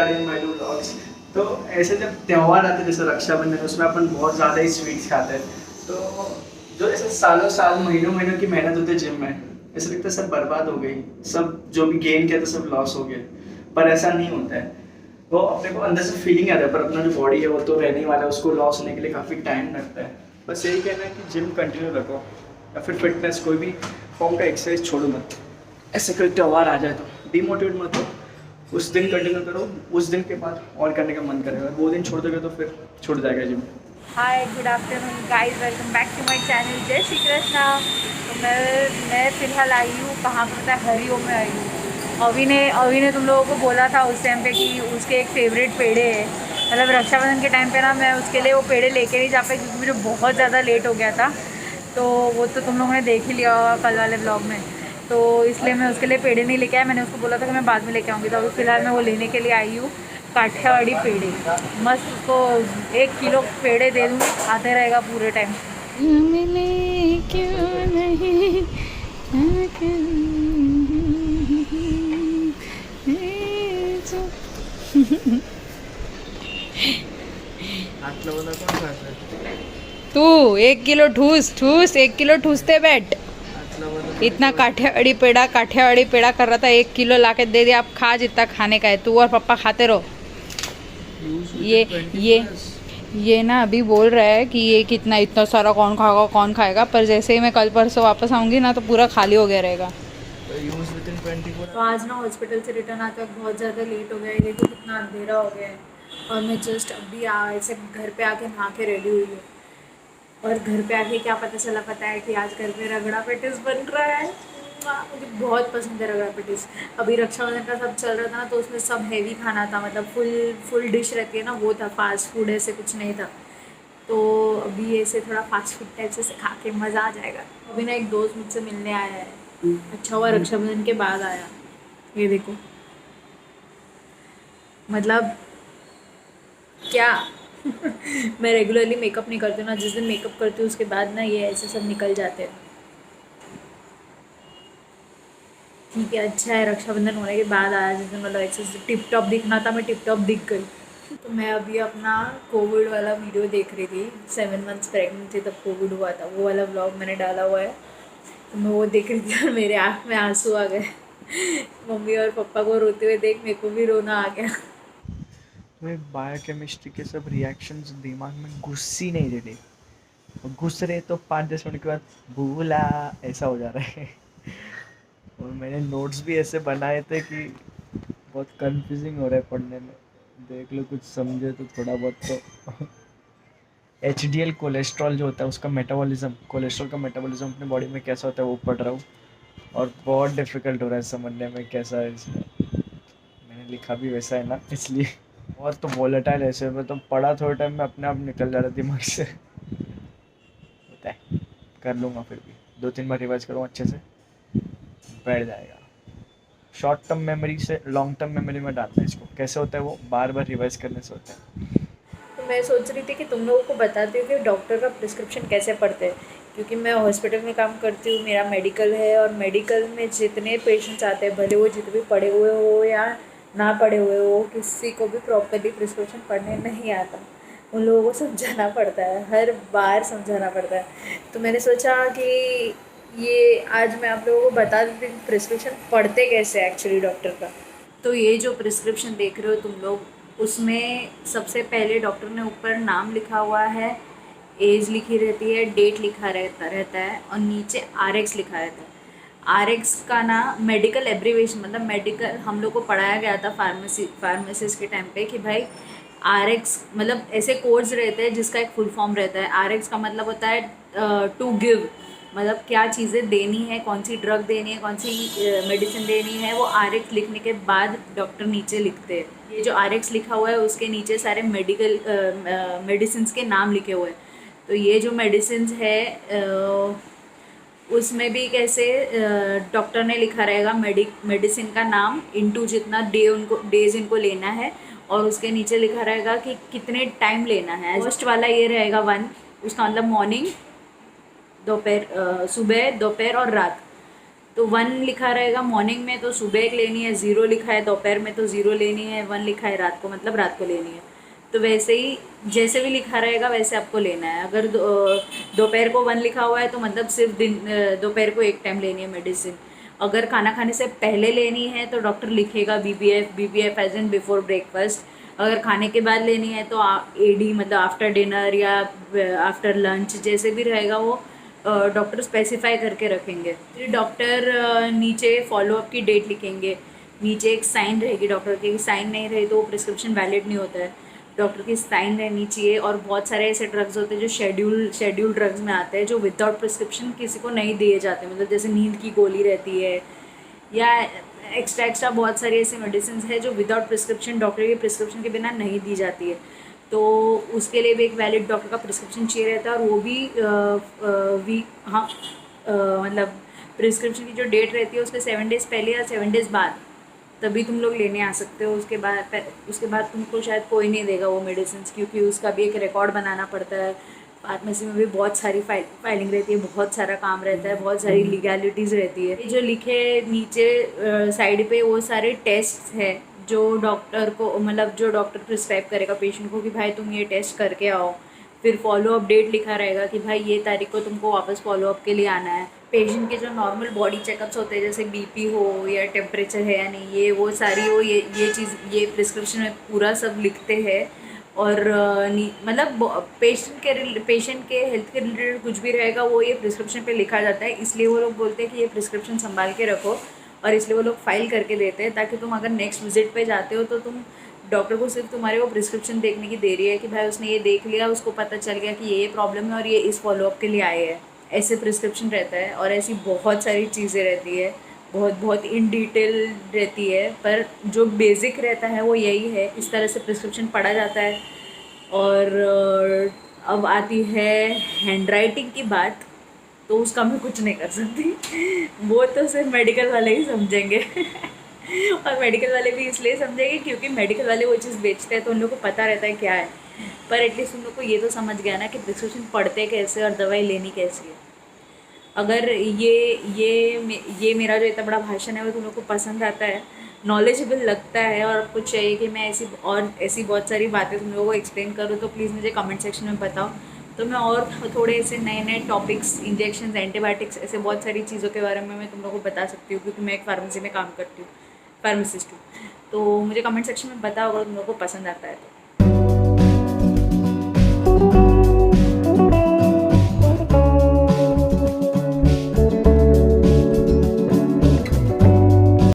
Regarding my new vlogs. तो ऐसे जब त्यौहार आते हैं जैसे रक्षाबंधन, उसमें अपन बहुत ज़्यादा ही स्वीट्स खाते हैं। तो जो ऐसे सालों साल महीनों महीनों की मेहनत होती है जिम में, ऐसा लगता है सब बर्बाद हो गई, सब जो भी गेन किया था सब लॉस हो गया। पर ऐसा नहीं होता है। वो अपने को अंदर से फीलिंग आता है, पर अपना जो बॉडी है वो तो रहने वाला है, उसको लॉस होने के लिए काफ़ी टाइम लगता है। बस यही कहना है कि जिम कंटिन्यू रखो, या फिर फिटनेस कोई भी फॉर्म का एक्सरसाइज छोड़ो मत। ऐसे कोई त्यौहार आ जाए तो डिमोटिवेट मत हो, उस दिन कंटिन्यू करो, उस दिन के बाद और करने का मन करेगा, वो दिन छोड़ दोगे तो फिर छूट जाएगा gym. Hi, good afternoon guys, welcome back to my channel. जय श्री कृष्णा। तो मैं फ़िलहाल आई हूँ, कहाँ पर पता है, हरिओम में आई हूँ। अभी ने तुम लोगों को बोला था उस टाइम पे कि उसके एक फेवरेट पेड़े है, मतलब रक्षाबंधन के टाइम पे ना मैं उसके लिए वो पेड़े लेके नहीं जा पाई क्योंकि मुझे बहुत ज़्यादा लेट हो गया था। तो वो तो तुम लोगों ने देख ही लिया होगा कल वाले ब्लॉग में। तो इसलिए मैं उसके लिए पेड़े नहीं लेके आई, मैंने उसको बोला था कि मैं बाद में लेके आऊँगी। तो अभी फ़िलहाल मैं वो लेने के लिए आई हूँ, काठियावाड़ी पेड़े। मस्त उसको 1 किलो पेड़े दे दूँगी, खाते रहेगा पूरे टाइम। मिले क्यों नहीं तू 1 किलो ठूस ठूस, 1 किलो ठूसते बैठ। इतना काठियावाड़ी पेड़ा कर रहा था, 1 किलो लाके दे दिया। आप खा जितना खाने का है, तू और पापा खाते रहो। ये ना अभी बोल रहा है कि ये कितना इतना सारा कौन खाएगा कौन खाएगा, पर जैसे ही मैं कल परसों वापस आऊँगी ना तो पूरा खाली हो गया रहेगा। तो आज ना हॉस्पिटल से रिटर्न आते वक्त बहुत ज़्यादा लेट हो गया है, देखो कितना अंधेरा हो गया है। और मैं जस्ट अभी ऐसे घर पे आके नहा के रेडी हुई हूँ। और घर पे आके क्या पता है कि आज घर पे रगड़ा पेटिस बन रहा है। मुझे बहुत पसंद है रगड़ा पेटिस। अभी रक्षाबंधन का सब चल रहा था ना, तो उसमें सब हैवी खाना था, मतलब फुल डिश रहती है ना, वो था। फास्ट फूड ऐसे कुछ नहीं था। तो अभी ऐसे थोड़ा फास्ट फूड टाइप से खा के मज़ा आ जाएगा। अभी ना एक दोस्त मुझसे मिलने आया है, अच्छा हुआ रक्षाबंधन के बाद आया। ये देखो, मतलब क्या मैं रेगुलरली मेकअप नहीं करती हूँ ना, जिस दिन मेकअप करती हूँ उसके बाद ना ये ऐसे सब निकल जाते हैं। ठीक है, अच्छा है रक्षाबंधन होने के बाद आया, जिस दिन मतलब ऐसे टिप टॉप दिखना था, मैं टिप टॉप दिख गई। तो मैं अभी अपना कोविड वाला वीडियो देख रही थी, 7 मंथ्स प्रेगनेंट थी तब कोविड हुआ था, वो वाला व्लॉग मैंने डाला हुआ है। तो मैं वो देख रही थी और मेरे आँख में आंसू आ गए। मम्मी और पापा को रोते हुए देख मेरे को भी रोना आ गया। बायोकेमिस्ट्री के सब रिएक्शंस दिमाग में घुस ही नहीं रहे थे, घुस रहे तो 5-10 मिनट के बाद भूला ऐसा हो जा रहा है। और मैंने नोट्स भी ऐसे बनाए थे कि बहुत कंफ्यूजिंग हो रहा है पढ़ने में। देख लो, कुछ समझे तो थोड़ा बहुत तो। HDL कोलेस्ट्रॉल जो होता है उसका मेटाबॉलिज्म, कोलेस्ट्रॉल का मेटाबॉलिज्म अपने बॉडी में कैसा होता है वो पढ़ रहा हूँ। और बहुत डिफिकल्ट हो रहा है समझने में कैसा है इसमें। मैंने लिखा भी वैसा है ना, इसलिए बहुत तो वोलेटाइल ऐसे में तो पढ़ा थोड़े टाइम में अपने आप निकल जा रहा दिमाग से। होता है, कर लूँगा फिर भी 2-3 बार रिवाइज करूँ अच्छे से, बैठ जाएगा। शॉर्ट टर्म मेमोरी से लॉन्ग टर्म मेमोरी में डालना है इसको। कैसे होता है वो, बार बार रिवाइज करने से होता है। तो मैं सोच रही थी कि तुम लोगों को बताती हूँ कि डॉक्टर का प्रिस्क्रिप्शन कैसे पढ़ते हैं, क्योंकि मैं हॉस्पिटल में काम करती हूँ, मेरा मेडिकल है, और मेडिकल में जितने पेशेंट्स आते हैं, भले वो जितने भी पढ़े हुए हो या ना पढ़े हुए हो, किसी को भी प्रॉपरली प्रिस्क्रिप्शन पढ़ने नहीं आता। उन लोगों को समझाना पड़ता है, हर बार समझाना पड़ता है। तो मैंने सोचा कि ये आज मैं आप लोगों को बता देती हूँ प्रिस्क्रिप्शन पढ़ते कैसे एक्चुअली डॉक्टर का। तो ये जो प्रिस्क्रिप्शन देख रहे हो तुम लोग, उसमें सबसे पहले डॉक्टर ने ऊपर नाम लिखा हुआ है, एज लिखी रहती है, डेट लिखा रहता है, और नीचे RX लिखा रहता है। RX का ना मेडिकल एब्रीवेशन, मतलब मेडिकल हम लोग को पढ़ाया गया था फार्मेसिस्ट के टाइम पे कि भाई RX मतलब ऐसे कोड्स रहते हैं जिसका एक फुल फॉर्म रहता है। RX का मतलब होता है टू गिव, मतलब क्या चीज़ें देनी है, कौन सी ड्रग देनी है, कौन सी मेडिसिन देनी है, वो RX लिखने के बाद डॉक्टर नीचे लिखते हैं। ये जो RX लिखा हुआ है उसके नीचे सारे मेडिसिन के नाम लिखे हुए हैं। तो ये जो मेडिसिन है उसमें भी कैसे डॉक्टर ने लिखा रहेगा मेडिसिन का नाम इंटू जितना डेज इनको लेना है, और उसके नीचे लिखा रहेगा कि कितने टाइम लेना है। फर्स्ट वाला ये रहेगा 1, उसका मतलब मॉर्निंग, दोपहर, सुबह, दोपहर और रात। तो 1 लिखा रहेगा मॉर्निंग में तो सुबह एक लेनी है, 0 लिखा है दोपहर में तो 0 लेनी है, 1 लिखा है रात को मतलब रात को लेनी है। तो वैसे ही जैसे भी लिखा रहेगा वैसे आपको लेना है। अगर दोपहर को 1 लिखा हुआ है तो मतलब सिर्फ दोपहर को एक टाइम लेनी है मेडिसिन। अगर खाना खाने से पहले लेनी है तो डॉक्टर लिखेगा BBF as in before breakfast. अगर खाने के बाद लेनी है तो AD मतलब आफ्टर डिनर या आफ्टर लंच, जैसे भी रहेगा वो डॉक्टर स्पेसिफाई करके रखेंगे। फिर डॉक्टर नीचे फॉलोअप की डेट लिखेंगे, नीचे एक साइन रहेगी डॉक्टर की, साइन नहीं रही तो वो प्रिस्क्रिप्शन वैलिड नहीं होता है। डॉक्टर की साइन रहनी चाहिए। और बहुत सारे ऐसे ड्रग्स होते हैं जो शेड्यूल ड्रग्स में आते हैं, जो विदाउट प्रिस्क्रिप्शन किसी को नहीं दिए जाते, मतलब जैसे नींद की गोली रहती है या एक्स्ट्रा बहुत सारी ऐसी मेडिसिन है जो विदाउट प्रिस्क्रिप्शन, डॉक्टर के प्रिस्क्रिप्शन के बिना नहीं दी जाती है। तो उसके लिए भी एक वैलिड डॉक्टर का प्रिस्क्रिप्शन चाहिए रहता है। और वो भी हाँ मतलब प्रिस्क्रिप्शन की जो डेट रहती है उसके 7 डेज़ पहले या 7 डेज़ बाद तभी तुम लोग लेने आ सकते हो। उसके बाद तुमको शायद कोई नहीं देगा वो मेडिसिन, क्योंकि उसका भी एक रिकॉर्ड बनाना पड़ता है। फार्मेसी में भी बहुत सारी फाइलिंग रहती है, बहुत सारा काम रहता है, बहुत सारी लीगैलिटीज़ रहती है। ये जो लिखे नीचे साइड पे वो सारे टेस्ट है जो डॉक्टर को मतलब जो डॉक्टर प्रिस्क्राइब करेगा पेशेंट को कि भाई तुम ये टेस्ट करके आओ। फिर फॉलोअप डेट लिखा रहेगा कि भाई ये तारीख को तुमको वापस फॉलोअप के लिए आना है। पेशेंट के जो नॉर्मल बॉडी चेकअप्स होते हैं जैसे BP हो या टेम्परेचर है या नहीं, ये वो सारी वो ये चीज़ ये प्रिस्क्रिप्शन में पूरा सब लिखते हैं। और मतलब पेशेंट के हेल्थ के रिलेटेड कुछ भी रहेगा वो ये प्रिस्क्रिप्शन पे लिखा जाता है। इसलिए वो लोग बोलते हैं कि ये प्रिस्क्रिप्शन संभाल के रखो, और इसलिए वो लोग फाइल करके देते हैं ताकि तुम अगर नेक्स्ट विजिट पे जाते हो तो तुम डॉक्टर को सिर्फ तुम्हारे वो प्रिस्क्रिप्शन देखने की देरी है कि भाई उसने ये देख लिया, उसको पता चल गया कि ये प्रॉब्लम है और ये इस फॉलोअप के लिए आए हैं। ऐसे प्रिस्क्रिप्शन रहता है और ऐसी बहुत सारी चीज़ें रहती है, बहुत बहुत इन डिटेल रहती है, पर जो बेसिक रहता है वो यही है। इस तरह से प्रिस्क्रिप्शन पढ़ा जाता है। और अब आती है हैंड राइटिंग की बात, तो उसका मैं कुछ नहीं कर सकती वो तो सिर्फ मेडिकल वाले ही समझेंगे और मेडिकल वाले भी इसलिए समझेंगे क्योंकि मेडिकल वाले वो चीज़ बेचते हैं तो उन लोग को पता रहता है क्या है। पर एटलीस्ट उन लोग को ये तो समझ गया ना कि प्रिस्क्रिप्शन पढ़ते कैसे और दवाई लेनी कैसी है। अगर ये मेरा जो इतना बड़ा भाषण है वो तुम लोग को पसंद आता है, नॉलेजेबल लगता है और आपको चाहिए कि मैं ऐसी बहुत सारी बातें तुम लोगों को एक्सप्लेन करूँ, तो प्लीज़ मुझे कमेंट सेक्शन में बताओ। तो मैं और थोड़े ऐसे नए नए टॉपिक्स, इंजेक्शन, एंटीबायोटिक्स, ऐसे बहुत सारी चीज़ों के बारे में मैं तुम लोगों को बता सकती हूँ क्योंकि मैं एक फार्मेसी में काम करती हूँ, फार्मासिस्ट हूँ। तो मुझे कमेंट सेक्शन में बताओ अगर तुम लोगों को पसंद आता है तो।